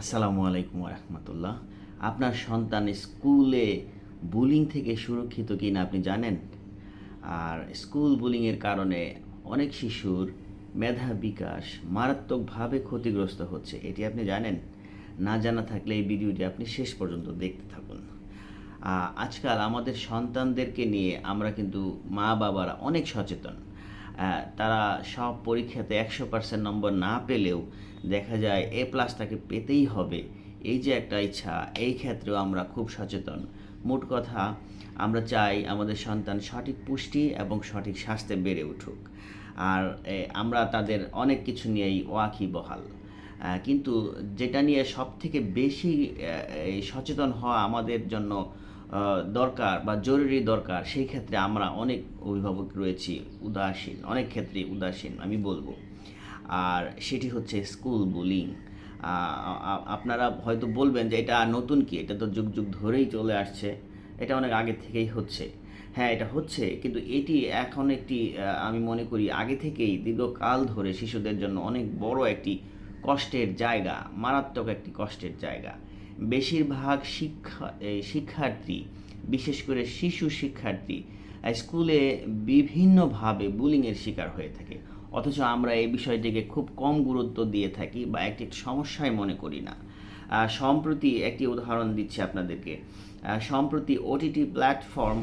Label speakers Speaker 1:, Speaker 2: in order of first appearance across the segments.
Speaker 1: আসসালামু আলাইকুম রহমতুল্লাহ। আপনার সন্তান স্কুলে বুলিং থেকে সুরক্ষিত কি না আপনি জানেন? আর স্কুল বুলিংয়ের কারণে অনেক শিশুর মেধা বিকাশ মারাত্মকভাবে ক্ষতিগ্রস্ত হচ্ছে, এটি আপনি জানেন? না জানা থাকলে এই ভিডিওটি আপনি শেষ পর্যন্ত দেখতে থাকুন। আজকাল আমাদের সন্তানদেরকে নিয়ে আমরা কিন্তু মা বাবারা অনেক সচেতন। তারা সব পরীক্ষাতে 100% নম্বর না পেলেও দেখা যায় এ প্লাস তাকে পেতেই হবে, এই যে একটা ইচ্ছা, এই ক্ষেত্রেও আমরা খুব সচেতন। মোট কথা, আমরা চাই আমাদের সন্তান সঠিক পুষ্টি এবং সঠিক স্বাস্থ্যে বেড়ে উঠুক। আর আমরা তাদের অনেক কিছু নিয়েই ওয়াকিবহাল। কিন্তু যেটা নিয়ে সবথেকে বেশি এই সচেতন হওয়া আমাদের জন্য দরকার বা জরুরি দরকার, সেই ক্ষেত্রে আমরা অনেক অভিভাবক রয়েছি উদাসীন, অনেক ক্ষেত্রে উদাসীন আমি বলবো। আর সেটি হচ্ছে স্কুল বুলিং। আপনারা হয়তো বলবেন যে এটা নতুন কি, এটা তো যুগ যুগ ধরেই চলে আসছে, এটা অনেক আগে থেকেই হচ্ছে। হ্যাঁ, এটা হচ্ছে, কিন্তু এটি এখন একটি আমি মনে করি আগে থেকেই দীর্ঘকাল ধরে শিশুদের জন্য অনেক বড় একটি কষ্টের জায়গা, মারাত্মক একটি কষ্টের জায়গা। বেশিরভাগ শিক্ষার্থী, বিশেষ করে শিশু শিক্ষার্থী স্কুলে বিভিন্নভাবে বুলিংয়ের শিকার হয়ে থাকে, অথচ আমরা এই বিষয়টিকে খুব কম গুরুত্ব দিয়ে থাকি বা একটি সমস্যায় মনে করি না। সম্প্রতি একটি উদাহরণ দিচ্ছি আপনাদেরকে। সম্প্রতি ওটিটি প্ল্যাটফর্ম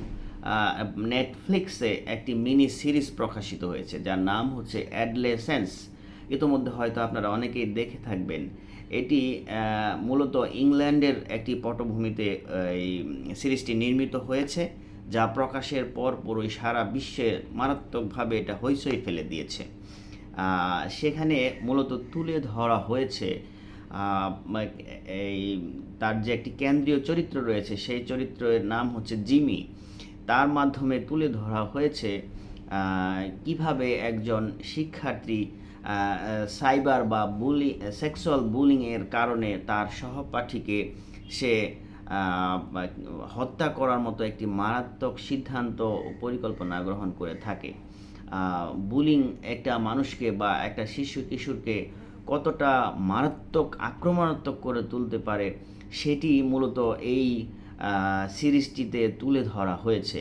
Speaker 1: নেটফ্লিক্সে একটি মিনি সিরিজ প্রকাশিত হয়েছে, যার নাম হচ্ছে অ্যাডলেসেন্স। ইতোমধ্যে হয়তো আপনারা অনেকেই দেখে থাকবেন। এটি মূলত ইংল্যান্ডের একটি পটভূমিতে এই সিরিজটি নির্মিত হয়েছে, যা প্রকাশের পর পুরোই সারা বিশ্বে মারাত্মকভাবে এটা হইচই ফেলে দিয়েছে। সেখানে মূলত তুলে ধরা হয়েছে এই তার যে একটি কেন্দ্রীয় চরিত্র রয়েছে, সেই চরিত্রের নাম হচ্ছে জিমি। তার মাধ্যমে তুলে ধরা হয়েছে কিভাবে একজন শিক্ষার্থী সাইবার বা সেক্সুয়াল বুলিংয়ের কারণে তার সহপাঠীকে সে হত্যা করার মতো একটি মারাত্মক সিদ্ধান্ত ও পরিকল্পনা গ্রহণ করে থাকে। বুলিং একটা মানুষকে বা একটা শিশু কিশোরকে কতটা মারাত্মক আক্রমণাত্মক করে তুলতে পারে, সেটি মূলত এই সিরিজটিতে তুলে ধরা হয়েছে।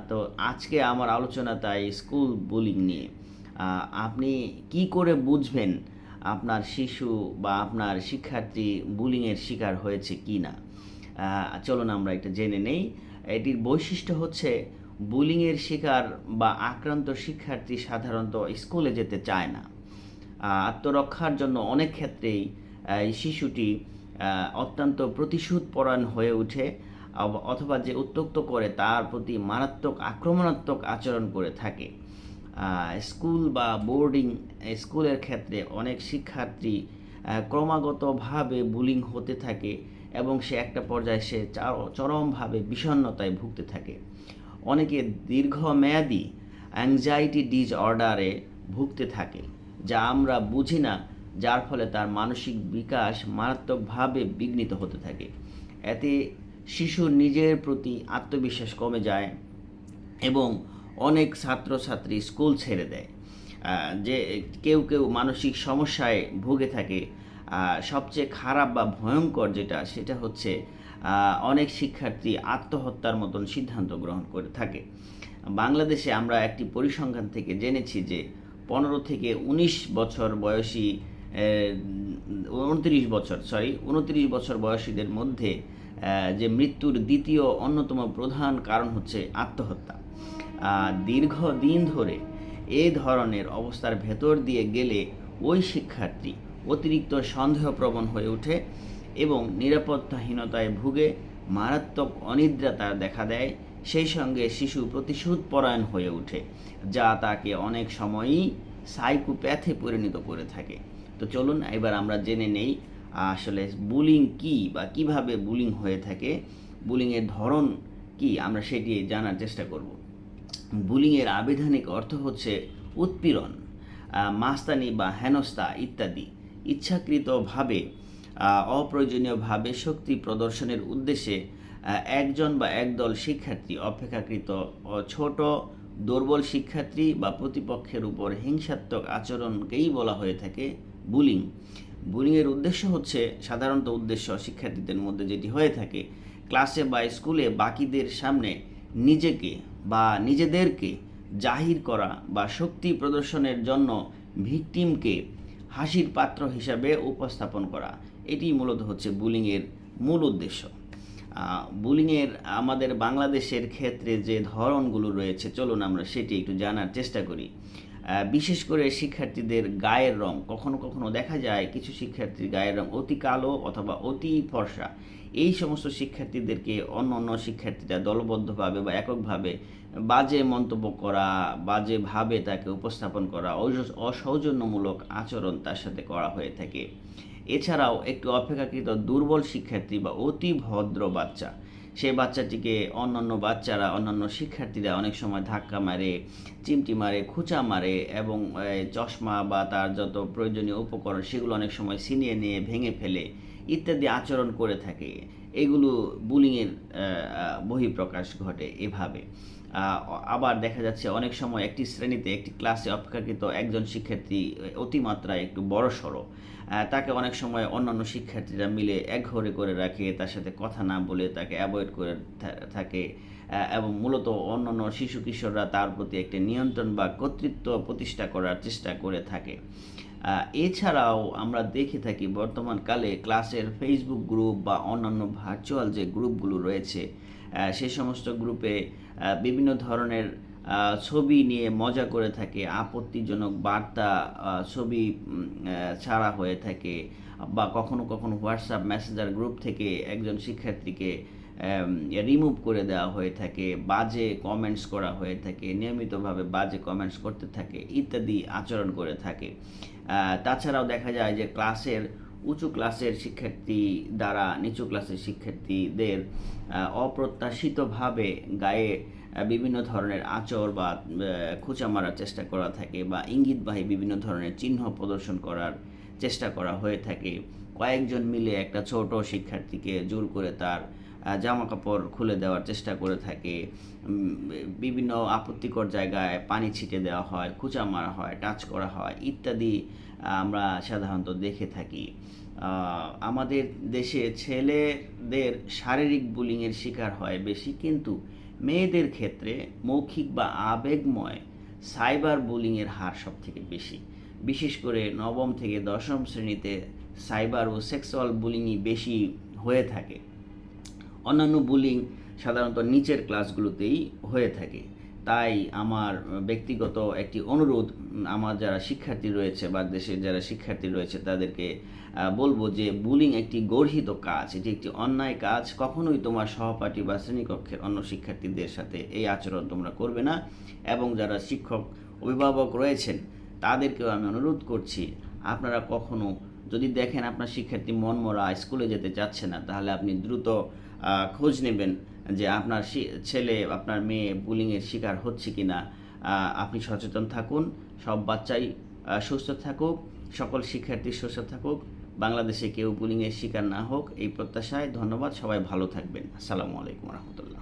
Speaker 1: তো আজকে আমার আলোচনা তাই স্কুল বুলিং নিয়ে। আপনি কি করে বুঝবেন আপনার শিশু বা আপনার শিক্ষার্থী বুলিংয়ের শিকার হয়েছে কি না? চলুন আমরা এটা জেনে নেই। এটির বৈশিষ্ট্য হচ্ছে, বুলিংয়ের শিকার বা আক্রান্ত শিক্ষার্থী সাধারণত স্কুলে যেতে চায় না। আত্মরক্ষার জন্য অনেক ক্ষেত্রেই এই শিশুটি অত্যন্ত প্রতিশোধপরায়ণ হয়ে ওঠে, অথবা যে উত্ত্যক্ত করে তার প্রতি মারাত্মক আক্রমণাত্মক আচরণ করে থাকে। স্কুল বা বোর্ডিং স্কুলের ক্ষেত্রে অনেক শিক্ষার্থী ক্রমাগতভাবে বুলিং হতে থাকে এবং সে একটা পর্যায়ে সে চরমভাবে বিষণ্ণতায় ভুগতে থাকে। অনেকে দীর্ঘমেয়াদী অ্যাংজাইটি ডিসঅর্ডারে ভুগতে থাকে, যা আমরা বুঝি না, যার ফলে তার মানসিক বিকাশ মারাত্মকভাবে বিঘ্নিত হতে থাকে। এতে শিশুর নিজের প্রতি আত্মবিশ্বাস কমে যায় এবং অনেক ছাত্রছাত্রী স্কুল ছেড়ে দেয়। যে কেউ কেউ মানসিক সমস্যায় ভুগে থাকে। সবচেয়ে খারাপ বা ভয়ঙ্কর সেটা হচ্ছে অনেক শিক্ষার্থী আত্মহত্যার মতন সিদ্ধান্ত গ্রহণ করে থাকে। বাংলাদেশে আমরা একটি পরিসংখ্যান থেকে জেনেছি যে 15 থেকে 19 বছর বয়সী 29 বছর বয়সীদের মধ্যে যে মৃত্যুর দ্বিতীয় অন্যতম প্রধান কারণ হচ্ছে আত্মহত্যা। দীর্ঘদিন ধরে এই ধরনের অবস্থার ভেতর দিয়ে গেলে ওই শিক্ষার্থী অতিরিক্ত সন্দেহপ্রবণ হয়ে ওঠে এবং নিরাপত্তাহীনতায় ভুগে মারাত্মক অনিদ্রা তার দেখা দেয়। সেই সঙ্গে শিশু প্রতিশোধপরায়ণ হয়ে ওঠে, যা তাকে অনেক সময়ই সাইকোপ্যাথে পরিণত করে থাকে। তো চলুন এবার আমরা জেনে নেই আসলে বুলিং কী বা কীভাবে বুলিং হয়ে থাকে, বুলিংয়ের ধরন কি, আমরা সেটি জানার চেষ্টা করব। বুলিংয়ের আবিধানিক অর্থ হচ্ছে উৎপীড়ন, মাস্তানি বা হেনস্থা ইত্যাদি। ইচ্ছাকৃতভাবে অপ্রয়োজনীয়ভাবে শক্তি প্রদর্শনের উদ্দেশ্যে একজন বা একদল শিক্ষার্থী অপেক্ষাকৃত ছোট দুর্বল শিক্ষার্থী বা প্রতিপক্ষের উপর হিংসাত্মক আচরণকেই বলা হয়ে থাকে বুলিং। বুলিংয়ের উদ্দেশ্য হচ্ছে, সাধারণত উদ্দেশ্য শিক্ষার্থীদের মধ্যে যেটি হয়ে থাকে, ক্লাসে বা স্কুলে বাকিদের সামনে নিজেকে বা নিজেদেরকে জাহির করা বা শক্তি প্রদর্শনের জন্য ভিকটিমকে হাসির পাত্র হিসাবে উপস্থাপন করা। এটি মূলত হচ্ছে বুলিংয়ের মূল উদ্দেশ্য। বুলিংয়ের আমাদের বাংলাদেশের ক্ষেত্রে যে ধরনগুলো রয়েছে, চলুন আমরা সেটি একটু জানার চেষ্টা করি। বিশেষ করে শিক্ষার্থীদের গায়ের রং, কখনো কখনো দেখা যায় কিছু শিক্ষার্থীর গায়ের রং অতি কালো অথবা অতি ফর্সা। এই সমস্ত শিক্ষার্থীদেরকে অন্য অন্য শিক্ষার্থীরা দলবদ্ধভাবে বা এককভাবে বাজে মন্তব্য করা, বাজেভাবে তাকে উপস্থাপন করা, অসৌজন্যমূলক আচরণ তার সাথে করা হয়ে থাকে। এছাড়াও একটু অপেক্ষাকৃত দুর্বল শিক্ষার্থী বা অতি ভদ্র বাচ্চা, সেই বাচ্চাটিকে অন্যান্য শিক্ষার্থীরা অনেক সময় ধাক্কা মারে, চিমটি মারে, খোঁচা মারে এবং চশমা বা তার যত প্রয়োজনীয় উপকরণ সেগুলো অনেক সময় ছিনিয়ে নিয়ে ভেঙে ফেলে ইত্যাদি আচরণ করে থাকে। এগুলো বুলিংয়ের বহিঃপ্রকাশ ঘটে এভাবে। আবার দেখা যাচ্ছে অনেক সময় একটি শ্রেণীতে, একটি ক্লাসে অপেক্ষাকৃত একজন শিক্ষার্থী অতিমাত্রায় একটু বড়সড়, তাকে অনেক সময় অন্যান্য শিক্ষার্থীরা মিলে একঘরে করে রাখে, তার সাথে কথা না বলে তাকে অ্যাভয়েড করে থাকে এবং মূলত অন্যান্য শিশু কিশোররা তার প্রতি একটি নিয়ন্ত্রণ বা কর্তৃত্ব প্রতিষ্ঠা করার চেষ্টা করে থাকে। এছাড়াও আমরা দেখে থাকি বর্তমানকালে ক্লাসের ফেসবুক গ্রুপ বা অন্যান্য ভার্চুয়াল যে গ্রুপগুলো রয়েছে, সে সমস্ত গ্রুপে বিভিন্ন ধরনের ছবি নিয়ে মজা করে থাকে, আপত্তিজনক বার্তা ছবি ছাড়া হয়ে থাকে, বা কখনো কখনো হোয়াটসঅ্যাপ মেসেঞ্জার গ্রুপ থেকে একজন শিক্ষার্থীকে রিমুভ করে দেওয়া হয়ে থাকে, বাজে কমেন্টস করা হয়ে থাকে, নিয়মিতভাবে বাজে কমেন্টস করতে থাকে ইত্যাদি আচরণ করে থাকে। তাছাড়াও দেখা যায় যে উঁচু ক্লাসের শিক্ষার্থী দ্বারা নিচু ক্লাসের শিক্ষার্থীদের অপ্রত্যাশিতভাবে গায়ে বিভিন্ন ধরনের আঁচড় বা খোঁচা মারার চেষ্টা করা থাকে, বা ইঙ্গিতবাহী বিভিন্ন ধরনের চিহ্ন প্রদর্শন করার চেষ্টা করা হয়ে থাকে। কয়েকজন মিলে একটা ছোট শিক্ষার্থীকে জোর করে তার জামা কাপড় খুলে দেওয়ার চেষ্টা করে থাকে, বিভিন্ন আপত্তিকর জায়গায় পানি ছিটে দেওয়া হয়, খোঁচা মারা হয়, টাচ করা হয় ইত্যাদি আমরা সাধারণত দেখে থাকি। আমাদের দেশে ছেলেদের শারীরিক বুলিংয়ের শিকার হয় বেশি, কিন্তু মেয়েদের ক্ষেত্রে মৌখিক বা আবেগময় সাইবার বুলিংয়ের হার সবথেকে বেশি। বিশেষ করে নবম থেকে দশম শ্রেণীতে সাইবার ও সেক্সুয়াল বুলিংই বেশি হয়ে থাকে। অন্যান্য বুলিং সাধারণত নিচের ক্লাসগুলোতেই হয়ে থাকে। তাই আমার ব্যক্তিগত একটি অনুরোধ, আমার যারা শিক্ষার্থী রয়েছে বা দেশের যারা শিক্ষার্থী রয়েছে তাদেরকে বলবো যে বুলিং একটি গর্হিত কাজ, এটি একটি অন্যায় কাজ। কখনোই তোমার সহপাঠী বা শ্রেণীকক্ষের অন্য শিক্ষার্থীদের সাথে এই আচরণ তোমরা করবে না। এবং যারা শিক্ষক অভিভাবক রয়েছেন তাদেরকেও আমি অনুরোধ করছি, আপনারা কখনো যদি দেখেন আপনার শিক্ষার্থী মনমরা স্কুলে যেতে চাচ্ছে না, তাহলে আপনি দ্রুত খোঁজ নেবেন যে আপনার ছেলে, আপনার মেয়ে বুলিংয়ের শিকার হচ্ছে কি না। আপনি সচেতন থাকুন, সব বাচ্চাই সুস্থ থাকুক, সকল শিক্ষার্থী সুস্থ থাকুক, বাংলাদেশে কেউ বুলিংয়ের শিকার না হোক এই প্রত্যাশায়। ধন্যবাদ, সবাই ভালো থাকবেন। আসসালামু আলাইকুম রহমতুল্লাহ।